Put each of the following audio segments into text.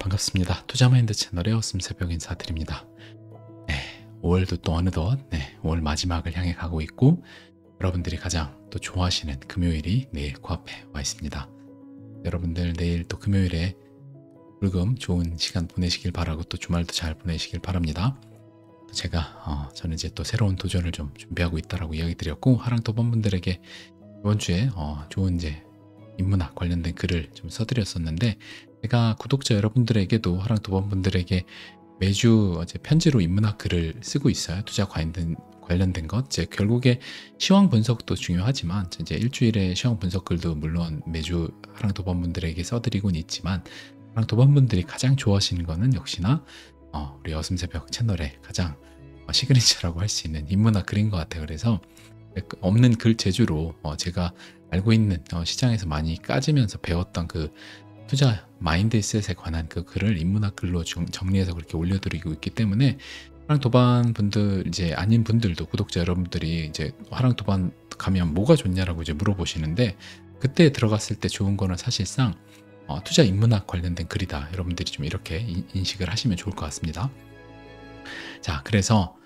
반갑습니다. 투자마인드 채널의 어슴새벽 인사드립니다. 5월도 또 어느덧 5월 마지막을 향해 가고 있고, 여러분들이 가장 또 좋아하시는 금요일이 내일 코앞에 와 있습니다. 여러분들 내일 또 금요일에 불금 좋은 시간 보내시길 바라고, 또 주말도 잘 보내시길 바랍니다. 저는 이제 또 새로운 도전을 좀 준비하고 있다라고 이야기 드렸고, 하랑토반분들에게 이번 주에 좋은 이제 인문학 관련된 글을 좀 써드렸었는데, 제가 구독자 여러분들에게도 하랑토반분들에게 매주 이제 편지로 인문학 글을 쓰고 있어요. 투자 관련된 것. 이제 결국에 시황 분석도 중요하지만, 이제 일주일에 시황 분석 글도 물론 매주 하랑토반분들에게 써드리곤 있지만, 하랑토반분들이 가장 좋아하시는 거는 역시나 우리 어슴새벽 채널의 가장 시그니처라고 할 수 있는 인문학 글인 것 같아요. 그래서 없는 글 제주로 제가 알고 있는 시장에서 많이 까지면서 배웠던 그 투자 마인드셋에 관한 그 글을 인문학 글로 정리해서 그렇게 올려드리고 있기 때문에, 하랑도반 분들 이제 아닌 분들도, 구독자 여러분들이 이제 하랑도반 가면 뭐가 좋냐라고 이제 물어보시는데, 그때 들어갔을 때 좋은 거는 사실상 투자 인문학 관련된 글이다. 여러분들이 좀 이렇게 인식을 하시면 좋을 것 같습니다. 자, 그래서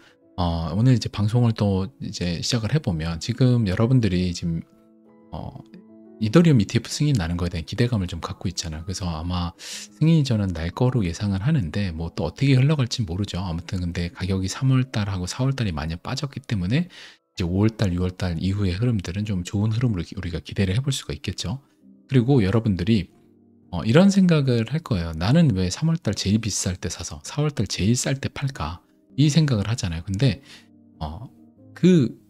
오늘 이제 방송을 또 이제 시작을 해보면, 지금 여러분들이 지금 이더리움 ETF 승인 나는 거에 대한 기대감을 좀 갖고 있잖아요. 그래서 아마 승인이 저는 날 거로 예상을 하는데, 뭐 또 어떻게 흘러갈지 모르죠. 아무튼 근데 가격이 3월달하고 4월달이 많이 빠졌기 때문에 이제 5월달, 6월달 이후의 흐름들은 좀 좋은 흐름으로 우리가 기대를 해볼 수가 있겠죠. 그리고 여러분들이 이런 생각을 할 거예요. 나는 왜 3월달 제일 비쌀 때 사서 4월달 제일 쌀 때 팔까? 이 생각을 하잖아요. 근데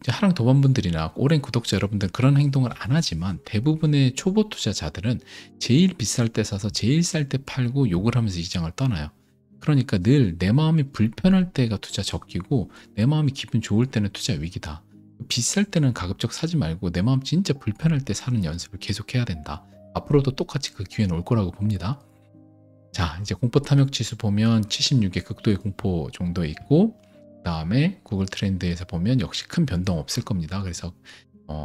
하랑도반분들이나 오랜 구독자 여러분들 그런 행동을 안 하지만, 대부분의 초보 투자자들은 제일 비쌀 때 사서 제일 쌀 때 팔고 욕을 하면서 시장을 떠나요. 그러니까 늘 내 마음이 불편할 때가 투자 적기고, 내 마음이 기분 좋을 때는 투자 위기다. 비쌀 때는 가급적 사지 말고 내 마음 진짜 불편할 때 사는 연습을 계속해야 된다. 앞으로도 똑같이 그 기회는 올 거라고 봅니다. 자, 이제 공포 탐욕 지수 보면 76의 극도의 공포 정도 있고, 그 다음에 구글 트렌드에서 보면 역시 큰 변동 없을 겁니다. 그래서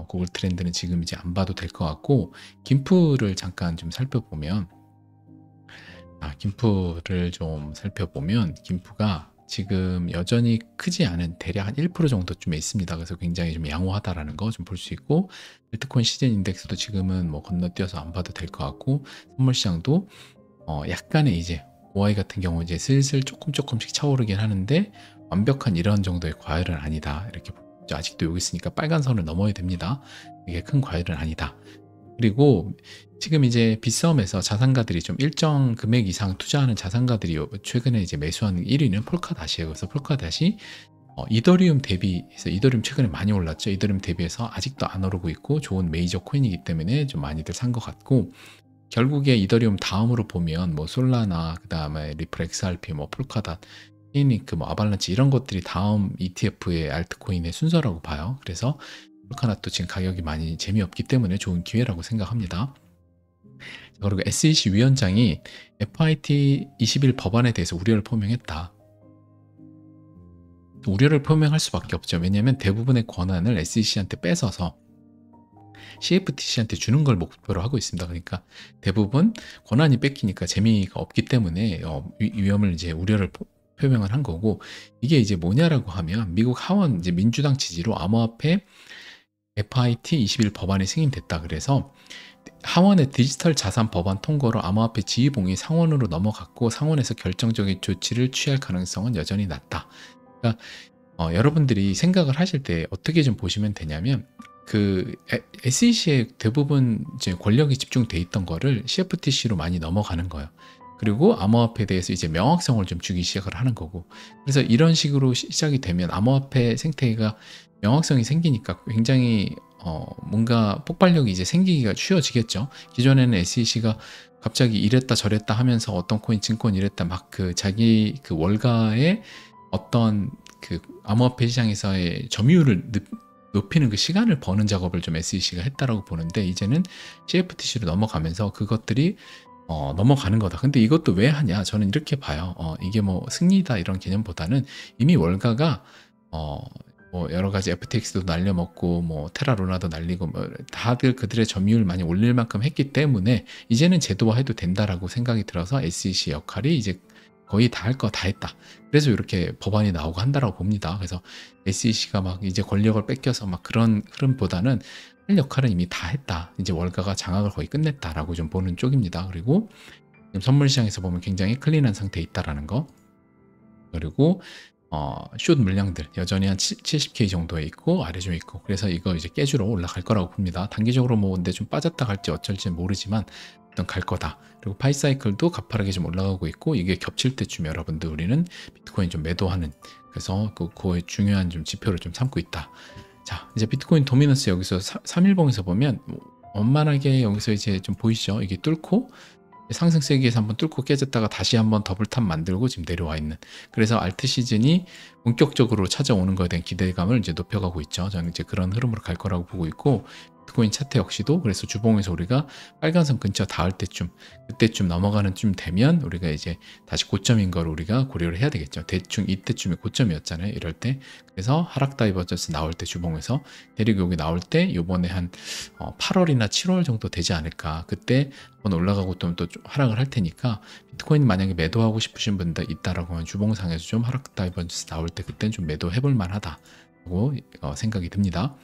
구글 트렌드는 지금 이제 안 봐도 될 것 같고, 김프를 잠깐 좀 살펴보면, 김프가 지금 여전히 크지 않은 대략 한 1% 정도쯤에 있습니다. 그래서 굉장히 좀 양호하다라는 거 좀 볼 수 있고, 비트코인 시즌 인덱스도 지금은 뭐 건너뛰어서 안 봐도 될 것 같고, 선물 시장도 약간의 이제 OI 같은 경우 이제 슬슬 조금씩 차오르긴 하는데, 완벽한 이런 정도의 과열은 아니다. 이렇게 보죠. 아직도 여기 있으니까 빨간 선을 넘어야 됩니다. 이게 큰 과열은 아니다. 그리고 지금 이제 빗썸에서 자산가들이 좀 일정 금액 이상 투자하는 자산가들이 최근에 이제 매수하는 1위는 폴카닷이에요. 그래서 폴카닷이 이더리움 대비해서, 이더리움 최근에 많이 올랐죠. 이더리움 대비해서 아직도 안 오르고 있고 좋은 메이저 코인이기 때문에 좀 많이들 산 것 같고, 결국에 이더리움 다음으로 보면 뭐 솔라나, 그 다음에 리플 XRP, 뭐 폴카닷, 체인링크, 뭐 아발란치, 이런 것들이 다음 ETF의 알트코인의 순서라고 봐요. 그래서 폴카닷도 지금 가격이 많이 재미없기 때문에 좋은 기회라고 생각합니다. 그리고 SEC 위원장이 FIT 21 법안에 대해서 우려를 표명했다. 우려를 표명할 수밖에 없죠. 왜냐하면 대부분의 권한을 SEC한테 뺏어서 CFTC한테 주는 걸 목표로 하고 있습니다. 그러니까 대부분 권한이 뺏기니까 재미가 없기 때문에 위험을 이제 우려를 표명을 한 거고, 이게 이제 뭐냐라고 하면, 미국 하원 이제 민주당 지지로 암호화폐 FIT 21 법안이 승인됐다. 그래서 하원의 디지털 자산 법안 통과로 암호화폐 지휘봉이 상원으로 넘어갔고, 상원에서 결정적인 조치를 취할 가능성은 여전히 낮다. 그러니까 여러분들이 생각을 하실 때 어떻게 좀 보시면 되냐면, 그 SEC에 대부분 이제 권력이 집중돼 있던 거를 CFTC로 많이 넘어가는 거예요. 그리고 암호화폐에 대해서 이제 명확성을 좀 주기 시작을 하는 거고, 그래서 이런 식으로 시작이 되면 암호화폐 생태계가 명확성이 생기니까 굉장히 뭔가 폭발력이 이제 생기기가 쉬워지겠죠. 기존에는 SEC가 갑자기 이랬다 저랬다 하면서 어떤 코인 증권 이랬다 막 그 자기 그 월가의 어떤 그 암호화폐 시장에서의 점유율을 높이는 그 시간을 버는 작업을 좀 SEC가 했다라고 보는데, 이제는 CFTC로 넘어가면서 그것들이 넘어가는 거다. 근데 이것도 왜 하냐? 저는 이렇게 봐요. 이게 뭐 승리다 이런 개념보다는 이미 월가가 뭐 여러 가지 FTX도 날려먹고 뭐 테라루나도 날리고 뭐 다들 그들의 점유율 많이 올릴 만큼 했기 때문에 이제는 제도화해도 된다라고 생각이 들어서 SEC 역할이 이제 거의 다 할 거 다 했다. 그래서 이렇게 법안이 나오고 한다라고 봅니다. 그래서 SEC가 막 이제 권력을 뺏겨서 막 그런 흐름보다는 할 역할은 이미 다 했다. 이제 월가가 장악을 거의 끝냈다라고 좀 보는 쪽입니다. 그리고 지금 선물 시장에서 보면 굉장히 클린한 상태에 있다라는 거. 그리고 숏 물량들 여전히 한 70K 정도에 있고 아래 좀 있고, 그래서 이거 이제 깨주러 올라갈 거라고 봅니다. 단기적으로 뭐 근데 좀 빠졌다 갈지 어쩔지 모르지만 일단 갈 거다. 그리고 파이 사이클도 가파르게 좀 올라가고 있고, 이게 겹칠 때쯤 여러분들 우리는 비트코인 좀 매도하는, 그래서 그거의 중요한 좀 지표를 좀 삼고 있다. 자, 이제 비트코인 도미넌스 여기서 3일봉에서 보면 원만하게 여기서 이제 좀 보이시죠? 이게 뚫고 상승 세기에서 한번 뚫고 깨졌다가 다시 한번 더블탑 만들고 지금 내려와 있는, 그래서 알트 시즌이 본격적으로 찾아오는 거에 대한 기대감을 이제 높여가고 있죠. 저는 이제 그런 흐름으로 갈 거라고 보고 있고, 비트코인 차트 역시도 그래서 주봉에서 우리가 빨간선 근처 닿을 때쯤, 그때쯤 넘어가는 쯤 되면 우리가 이제 다시 고점인 걸 우리가 고려를 해야 되겠죠. 대충 이때쯤이 고점이었잖아요, 이럴 때. 그래서 하락 다이버전스 나올 때 주봉에서 대륙 여기 나올 때 요번에 한 8월이나 7월 정도 되지 않을까, 그때 한번 올라가고 또 하락을 할 테니까, 비트코인 만약에 매도하고 싶으신 분들 있다라고 하면 주봉상에서 좀 하락 다이버전스 나올 때 그때는 좀 매도해 볼 만하다고 생각이 듭니다.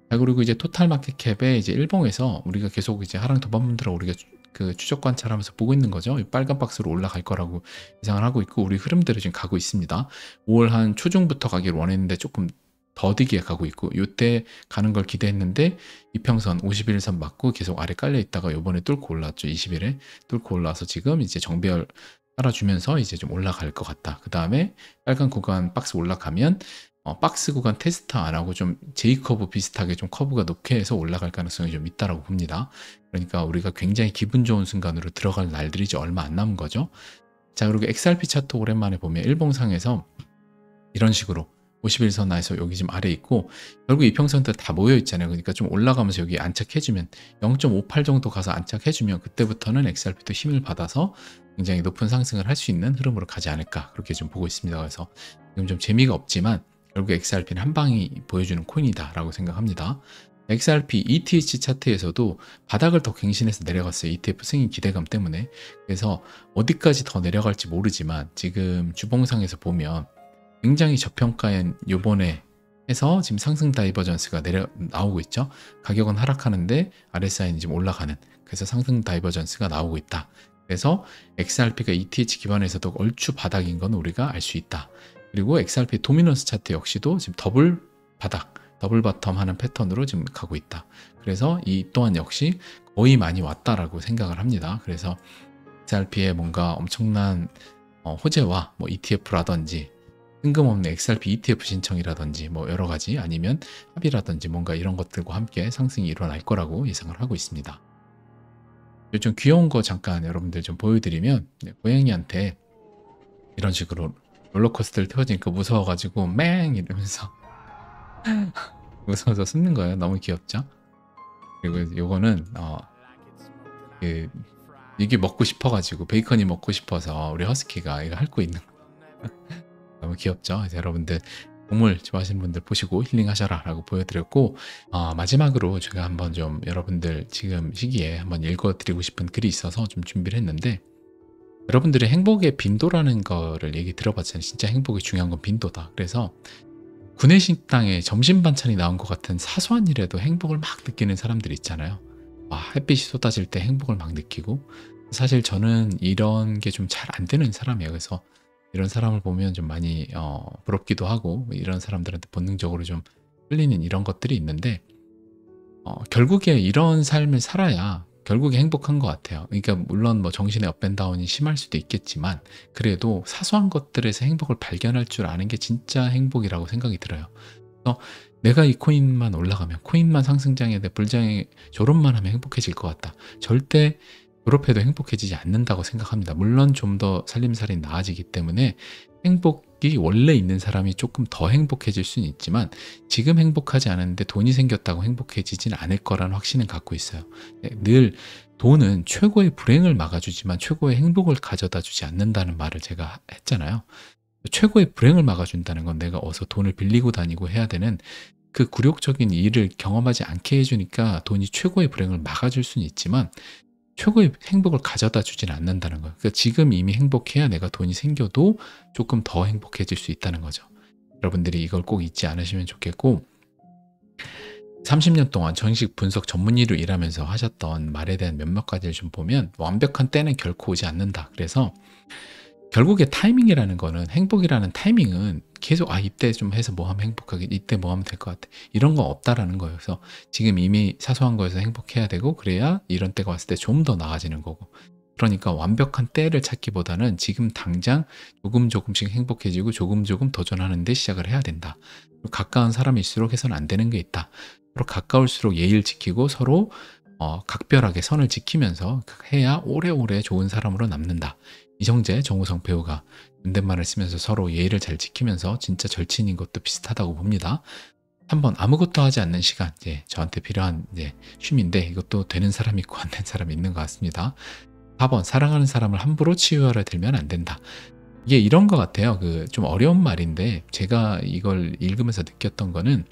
자, 그리고 이제 토탈 마켓 캡에 이제 일봉에서 우리가 계속 이제 하락 도반분들하고 우리가 그 추적 관찰하면서 보고 있는 거죠. 이 빨간 박스로 올라갈 거라고 예상을 하고 있고, 우리 흐름대로 지금 가고 있습니다. 5월 한 초중부터 가기를 원했는데 조금 더디게 가고 있고, 이때 가는 걸 기대했는데 이평선 51선 맞고 계속 아래 깔려 있다가 요번에 뚫고 올라왔죠. 20일에 뚫고 올라와서 지금 이제 정배열 따라주면서 이제 좀 올라갈 것 같다. 그 다음에 빨간 구간 박스 올라가면 박스 구간 테스트 안 하고 좀 J커브 비슷하게 좀 커브가 높게 해서 올라갈 가능성이 좀 있다라고 봅니다. 그러니까 우리가 굉장히 기분 좋은 순간으로 들어갈 날들이 이제 얼마 안 남은 거죠. 자, 그리고 XRP 차트 오랜만에 보면 일봉상에서 이런 식으로 51선에서 여기 지금 아래 있고, 결국 이평선들 다 모여 있잖아요. 그러니까 좀 올라가면서 여기 안착해주면 0.58 정도 가서 안착해주면 그때부터는 XRP도 힘을 받아서 굉장히 높은 상승을 할 수 있는 흐름으로 가지 않을까, 그렇게 좀 보고 있습니다. 그래서 지금 좀 재미가 없지만 결국 XRP는 한 방이 보여주는 코인이다 라고 생각합니다. XRP ETH 차트에서도 바닥을 더 갱신해서 내려갔어요. ETF 승인 기대감 때문에. 그래서 어디까지 더 내려갈지 모르지만 지금 주봉상에서 보면 굉장히 저평가엔 요번에 해서 지금 상승 다이버전스가 나오고 있죠. 가격은 하락하는데 RSI는 지금 올라가는, 그래서 상승 다이버전스가 나오고 있다. 그래서 XRP가 ETH 기반에서도 얼추 바닥인 건 우리가 알 수 있다. 그리고 XRP 도미넌스 차트 역시도 지금 더블 바닥, 더블 바텀 하는 패턴으로 지금 가고 있다. 그래서 이 또한 역시 거의 많이 왔다라고 생각을 합니다. 그래서 XRP의 뭔가 엄청난 호재와 뭐 ETF라든지 뜬금없는 XRP ETF 신청이라든지 뭐 여러 가지, 아니면 합의라든지 뭔가 이런 것들과 함께 상승이 일어날 거라고 예상을 하고 있습니다. 좀 귀여운 거 잠깐 여러분들 좀 보여드리면, 고양이한테 이런 식으로 롤러코스터를 태워지니까 무서워가지고 맹 이러면서 무서워서 숨는 거예요. 너무 귀엽죠? 그리고 요거는 이게 먹고 싶어가지고, 베이컨이 먹고 싶어서 우리 허스키가 이거 핥고 있는 거. 너무 귀엽죠? 그래서 여러분들 동물 좋아하시는 분들 보시고 힐링하셔라 라고 보여드렸고, 마지막으로 제가 한번 좀 여러분들 지금 시기에 한번 읽어드리고 싶은 글이 있어서 좀 준비를 했는데, 여러분들의 행복의 빈도라는 거를 얘기 들어봤잖아요. 진짜 행복이 중요한 건 빈도다. 그래서 구내식당에 점심 반찬이 나온 것 같은 사소한 일에도 행복을 막 느끼는 사람들 있잖아요. 햇빛이 쏟아질 때 행복을 막 느끼고, 사실 저는 이런 게 좀 잘 안 되는 사람이에요. 그래서 이런 사람을 보면 좀 많이 부럽기도 하고, 이런 사람들한테 본능적으로 좀 끌리는 이런 것들이 있는데, 결국에 이런 삶을 살아야 결국에 행복한 것 같아요. 그러니까 물론 뭐 정신의 업앤다운이 심할 수도 있겠지만, 그래도 사소한 것들에서 행복을 발견할 줄 아는 게 진짜 행복이라고 생각이 들어요. 그래서 내가 이 코인만 올라가면, 코인만 상승장에 내 불장에 졸업만 하면 행복해질 것 같다. 절대 졸업해도 행복해지지 않는다고 생각합니다. 물론 좀 더 살림살이 나아지기 때문에 행복이 원래 있는 사람이 조금 더 행복해질 수는 있지만, 지금 행복하지 않은데 돈이 생겼다고 행복해지진 않을 거라는 확신은 갖고 있어요. 늘 돈은 최고의 불행을 막아주지만 최고의 행복을 가져다 주지 않는다는 말을 제가 했잖아요. 최고의 불행을 막아준다는 건 내가 어서 돈을 빌리고 다니고 해야 되는 그 굴욕적인 일을 경험하지 않게 해주니까 돈이 최고의 불행을 막아줄 수는 있지만 최고의 행복을 가져다 주지는 않는다는 거예요. 그러니까 지금 이미 행복해야 내가 돈이 생겨도 조금 더 행복해질 수 있다는 거죠. 여러분들이 이걸 꼭 잊지 않으시면 좋겠고, 30년 동안 정식 분석 전문의로 일하면서 하셨던 말에 대한 몇몇 가지를 좀 보면 완벽한 때는 결코 오지 않는다. 그래서 결국에 타이밍이라는 거는, 행복이라는 타이밍은 계속 이때 좀 해서 뭐 하면 행복하게, 이때 뭐 하면 될 것 같아, 이런 거 없다라는 거예요. 그래서 지금 이미 사소한 거에서 행복해야 되고, 그래야 이런 때가 왔을 때 좀 더 나아지는 거고. 그러니까 완벽한 때를 찾기보다는 지금 당장 조금 조금씩 행복해지고 조금 조금 도전하는 데 시작을 해야 된다. 가까운 사람일수록 해서는 안 되는 게 있다. 서로 가까울수록 예의를 지키고 서로 각별하게 선을 지키면서 해야 오래오래 좋은 사람으로 남는다. 이정재, 정우성 배우가 존댓말을 쓰면서 서로 예의를 잘 지키면서 진짜 절친인 것도 비슷하다고 봅니다. 3번, 아무것도 하지 않는 시간. 저한테 필요한 쉼인데 이것도 되는 사람이 있고 안 되는 사람이 있는 것 같습니다. 4번, 사랑하는 사람을 함부로 치유하려 들면 안 된다. 이게 이런 것 같아요. 좀 어려운 말인데 제가 이걸 읽으면서 느꼈던 거는,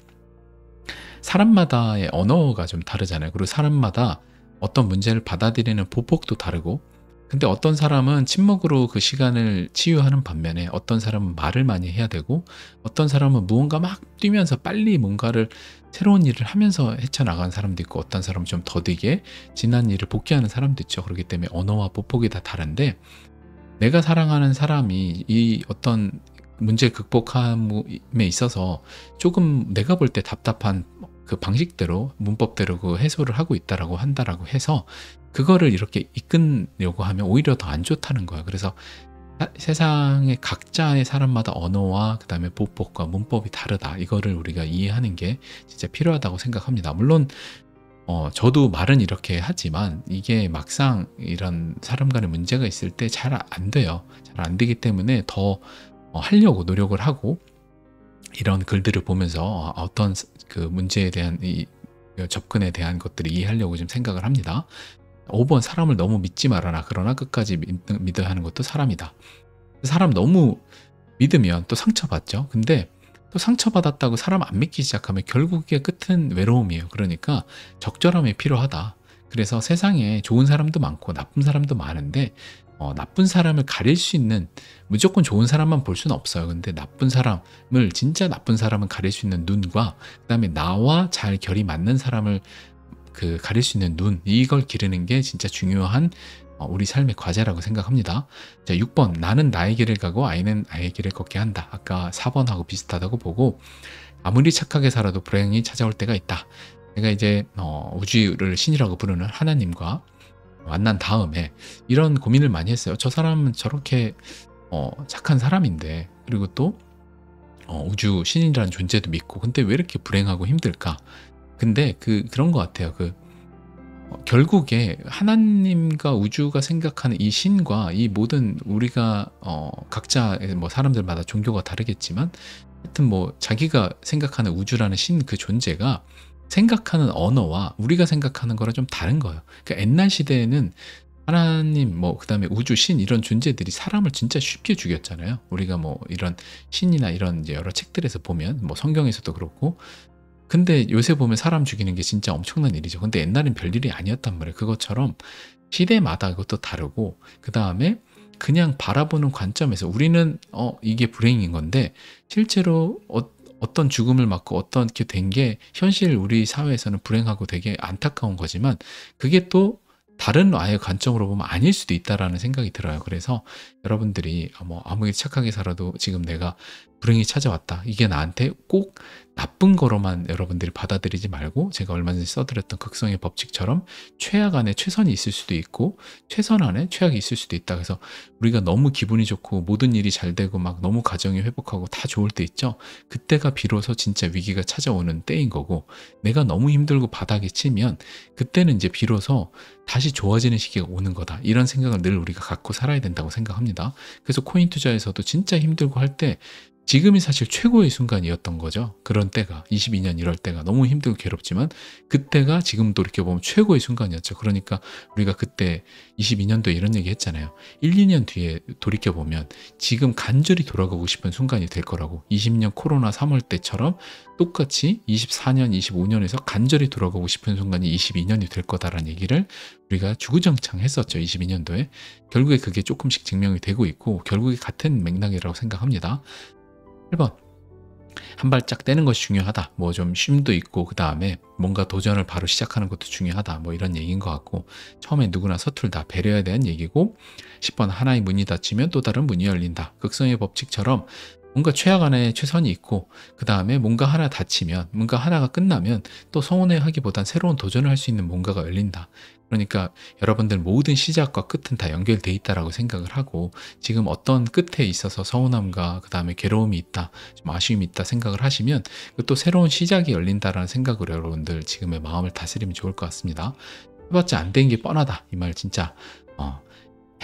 사람마다의 언어가 좀 다르잖아요. 그리고 사람마다 어떤 문제를 받아들이는 보폭도 다르고, 근데 어떤 사람은 침묵으로 그 시간을 치유하는 반면에 어떤 사람은 말을 많이 해야 되고, 어떤 사람은 무언가 막 뛰면서 빨리 뭔가를 새로운 일을 하면서 헤쳐나가는 사람도 있고, 어떤 사람은 좀 더디게 지난 일을 복귀하는 사람도 있죠. 그렇기 때문에 언어와 보폭이 다 다른데, 내가 사랑하는 사람이 이 어떤 문제 극복함에 있어서 조금 내가 볼 때 답답한 그 방식대로, 문법대로 그 해소를 하고 있다라고 한다라고 해서 그거를 이렇게 이끌려고 하면 오히려 더 안 좋다는 거야. 그래서 세상의 각자의 사람마다 언어와 그다음에 보폭과 문법이 다르다. 이거를 우리가 이해하는 게 진짜 필요하다고 생각합니다. 물론 저도 말은 이렇게 하지만 이게 막상 이런 사람 간의 문제가 있을 때 잘 안 돼요. 잘 안 되기 때문에 더 하려고 노력을 하고, 이런 글들을 보면서 어떤 그 문제에 대한 이 접근에 대한 것들을 이해하려고 좀 생각을 합니다. 5번, 사람을 너무 믿지 말아라. 그러나 끝까지 믿어야 하는 것도 사람이다. 사람 너무 믿으면 또 상처받죠. 근데 또 상처받았다고 사람 안 믿기 시작하면 결국의 끝은 외로움이에요. 그러니까 적절함이 필요하다. 그래서 세상에 좋은 사람도 많고 나쁜 사람도 많은데, 나쁜 사람을 가릴 수 있는, 무조건 좋은 사람만 볼 수는 없어요. 근데 나쁜 사람을, 진짜 나쁜 사람을 가릴 수 있는 눈과, 그 다음에 나와 잘 결이 맞는 사람을 가릴 수 있는 눈, 이걸 기르는 게 진짜 중요한 우리 삶의 과제라고 생각합니다. 자, 6번, 나는 나의 길을 가고 아이는 아이의 길을 걷게 한다. 아까 4번하고 비슷하다고 보고, 아무리 착하게 살아도 불행이 찾아올 때가 있다. 제가 이제 우주를 신이라고 부르는 하나님과 만난 다음에 이런 고민을 많이 했어요. 저 사람은 저렇게 착한 사람인데, 그리고 또 우주 신이라는 존재도 믿고, 근데 왜 이렇게 불행하고 힘들까? 근데 그런 것 같아요. 결국에 하나님과 우주가 생각하는 이 신과 이 모든, 우리가 각자 뭐 사람들마다 종교가 다르겠지만 하여튼 뭐 자기가 생각하는 우주라는 신, 그 존재가 생각하는 언어와 우리가 생각하는 거랑 좀 다른 거예요. 그러니까 옛날 시대에는 하나님, 뭐 그다음에 우주, 신, 이런 존재들이 사람을 진짜 쉽게 죽였잖아요. 우리가 뭐 이런 신이나 이런 이제 여러 책들에서 보면, 뭐 성경에서도 그렇고. 근데 요새 보면 사람 죽이는 게 진짜 엄청난 일이죠. 근데 옛날엔 별일이 아니었단 말이에요. 그것처럼 시대마다 그것도 다르고, 그 다음에 그냥 바라보는 관점에서 우리는 이게 불행인 건데, 실제로 어떤 죽음을 맞고 어떻게 된 게 현실 우리 사회에서는 불행하고 되게 안타까운 거지만, 그게 또 다른 아예 관점으로 보면 아닐 수도 있다라는 생각이 들어요. 그래서 여러분들이 아무리 착하게 살아도 지금 내가 불행이 찾아왔다, 이게 나한테 꼭 나쁜 거로만 여러분들이 받아들이지 말고, 제가 얼마 전에 써드렸던 극성의 법칙처럼 최악 안에 최선이 있을 수도 있고 최선 안에 최악이 있을 수도 있다. 그래서 우리가 너무 기분이 좋고 모든 일이 잘 되고 막 너무 가정이 회복하고 다 좋을 때 있죠. 그때가 비로소 진짜 위기가 찾아오는 때인 거고, 내가 너무 힘들고 바닥에 치면 그때는 이제 비로소 다시 좋아지는 시기가 오는 거다. 이런 생각을 늘 우리가 갖고 살아야 된다고 생각합니다. 그래서 코인 투자에서도 진짜 힘들고 할 때 지금이 사실 최고의 순간이었던 거죠. 그런 때가 22년 이럴 때가 너무 힘들고 괴롭지만 그때가 지금 돌이켜보면 최고의 순간이었죠. 그러니까 우리가 그때 22년도에 이런 얘기 했잖아요. 1, 2년 뒤에 돌이켜보면 지금 간절히 돌아가고 싶은 순간이 될 거라고. 20년 코로나 3월 때처럼 똑같이 24년, 25년에서 간절히 돌아가고 싶은 순간이 22년이 될 거다라는 얘기를 우리가 주구장창 했었죠. 22년도에. 결국에 그게 조금씩 증명이 되고 있고 결국에 같은 맥락이라고 생각합니다. 1번 한 발짝 떼는 것이 중요하다. 뭐 좀 쉼도 있고 그 다음에 뭔가 도전을 바로 시작하는 것도 중요하다. 뭐 이런 얘기인 것 같고 처음에 누구나 서툴다. 배려에 대한 얘기고 10번 하나의 문이 닫히면 또 다른 문이 열린다. 극성의 법칙처럼 뭔가 최악 안에 최선이 있고 그 다음에 뭔가 하나 닫히면 뭔가 하나가 끝나면 또 서운해하기보단 새로운 도전을 할 수 있는 뭔가가 열린다. 그러니까 여러분들 모든 시작과 끝은 다 연결돼 있다라고 생각을 하고 지금 어떤 끝에 있어서 서운함과 그 다음에 괴로움이 있다, 좀 아쉬움이 있다 생각을 하시면 또 새로운 시작이 열린다라는 생각으로 여러분들 지금의 마음을 다스리면 좋을 것 같습니다. 해봤자 안 된 게 뻔하다. 이 말 진짜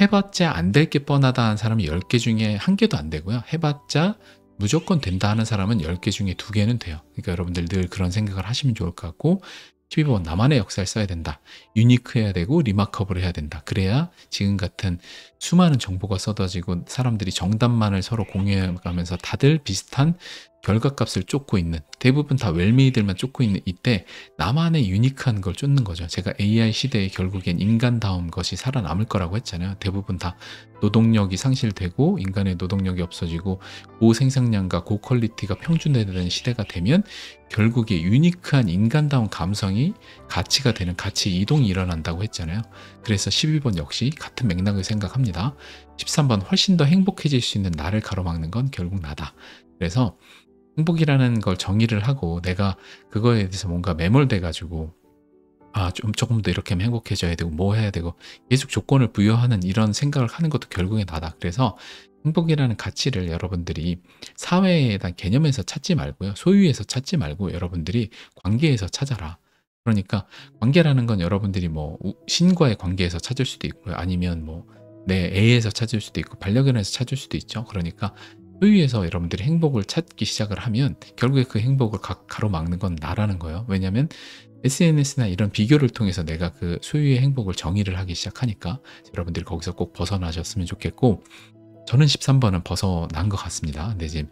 해봤자 안 될 게 뻔하다는 사람이 10개 중에 1개도 안 되고요. 해봤자 무조건 된다 하는 사람은 10개 중에 2개는 돼요. 그러니까 여러분들 늘 그런 생각을 하시면 좋을 것 같고 12번 나만의 역사를 써야 된다. 유니크해야 되고 리마커블 해야 된다. 그래야 지금 같은 수많은 정보가 쏟아지고 사람들이 정답만을 서로 공유해가면서 다들 비슷한 결과값을 쫓고 있는 대부분 다 웰메이들만 쫓고 있는 이때 나만의 유니크한 걸 쫓는 거죠. 제가 AI 시대에 결국엔 인간다운 것이 살아남을 거라고 했잖아요. 대부분 다 노동력이 상실되고 인간의 노동력이 없어지고 고생산량과 고퀄리티가 평준화되는 시대가 되면 결국에 유니크한 인간다운 감성이 가치가 되는 가치 이동이 일어난다고 했잖아요. 그래서 12번 역시 같은 맥락을 생각합니다. 13번 훨씬 더 행복해질 수 있는 나를 가로막는 건 결국 나다. 그래서 행복이라는 걸 정의를 하고 내가 그거에 대해서 뭔가 매몰돼 가지고 조금 더 이렇게 하면 행복해져야 되고 뭐 해야 되고 계속 조건을 부여하는 이런 생각을 하는 것도 결국에 나다. 그래서 행복이라는 가치를 여러분들이 사회에 대한 개념에서 찾지 말고요. 소유에서 찾지 말고 여러분들이 관계에서 찾아라. 그러니까 관계라는 건 여러분들이 뭐 신과의 관계에서 찾을 수도 있고요. 아니면 뭐 내 애에서 찾을 수도 있고 반려견에서 찾을 수도 있죠. 그러니까 소유에서 여러분들이 행복을 찾기 시작을 하면 결국에 그 행복을 가로막는 건 나라는 거예요. 왜냐하면 SNS나 이런 비교를 통해서 내가 그 소유의 행복을 정의를 하기 시작하니까 여러분들이 거기서 꼭 벗어나셨으면 좋겠고 저는 13번은 벗어난 것 같습니다. 근데 지금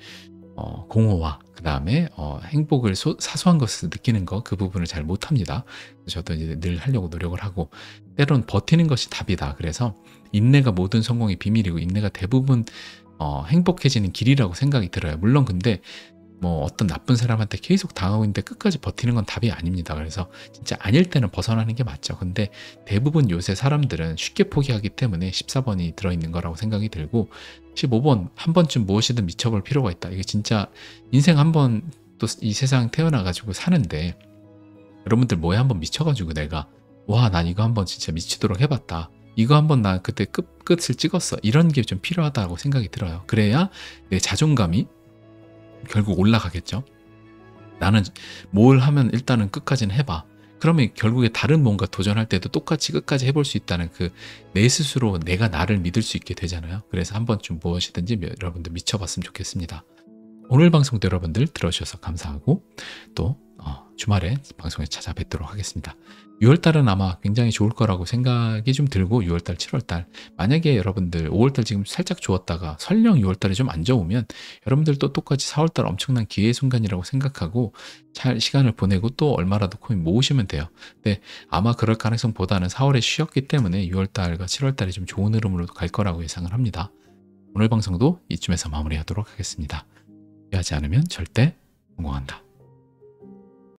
공허와 그 다음에 행복을 사소한 것을 느끼는 거 그 부분을 잘 못합니다. 저도 이제 늘 하려고 노력을 하고 때론 버티는 것이 답이다. 그래서 인내가 모든 성공의 비밀이고 인내가 대부분 행복해지는 길이라고 생각이 들어요. 물론 근데 뭐 어떤 나쁜 사람한테 계속 당하고 있는데 끝까지 버티는 건 답이 아닙니다. 그래서 진짜 아닐 때는 벗어나는 게 맞죠. 근데 대부분 요새 사람들은 쉽게 포기하기 때문에 14번이 들어있는 거라고 생각이 들고 15번 한 번쯤 무엇이든 미쳐볼 필요가 있다. 이게 진짜 인생 한 번 또 이 세상 태어나가지고 사는데 여러분들 뭐에 한번 미쳐가지고 내가 난 이거 한번 진짜 미치도록 해봤다. 이거 한번 나 그때 끝을 찍었어. 이런 게 좀 필요하다고 생각이 들어요. 그래야 내 자존감이 결국 올라가겠죠. 나는 뭘 하면 일단은 끝까지는 해봐. 그러면 결국에 다른 뭔가 도전할 때도 똑같이 끝까지 해볼 수 있다는 그 내 스스로 내가 나를 믿을 수 있게 되잖아요. 그래서 한 번쯤 무엇이든지 여러분들 미쳐봤으면 좋겠습니다. 오늘 방송도 여러분들 들어주셔서 감사하고 또 주말에 방송에 찾아뵙도록 하겠습니다. 6월달은 아마 굉장히 좋을 거라고 생각이 좀 들고 6월달, 7월달 만약에 여러분들 5월달 지금 살짝 좋았다가 설령 6월달이 좀 안 좋으면 여러분들도 똑같이 4월달 엄청난 기회의 순간이라고 생각하고 잘 시간을 보내고 또 얼마라도 코인 모으시면 돼요. 근데 아마 그럴 가능성보다는 4월에 쉬었기 때문에 6월달과 7월달이 좀 좋은 흐름으로 갈 거라고 예상을 합니다. 오늘 방송도 이쯤에서 마무리하도록 하겠습니다. 하지 않으면 절대 성공한다.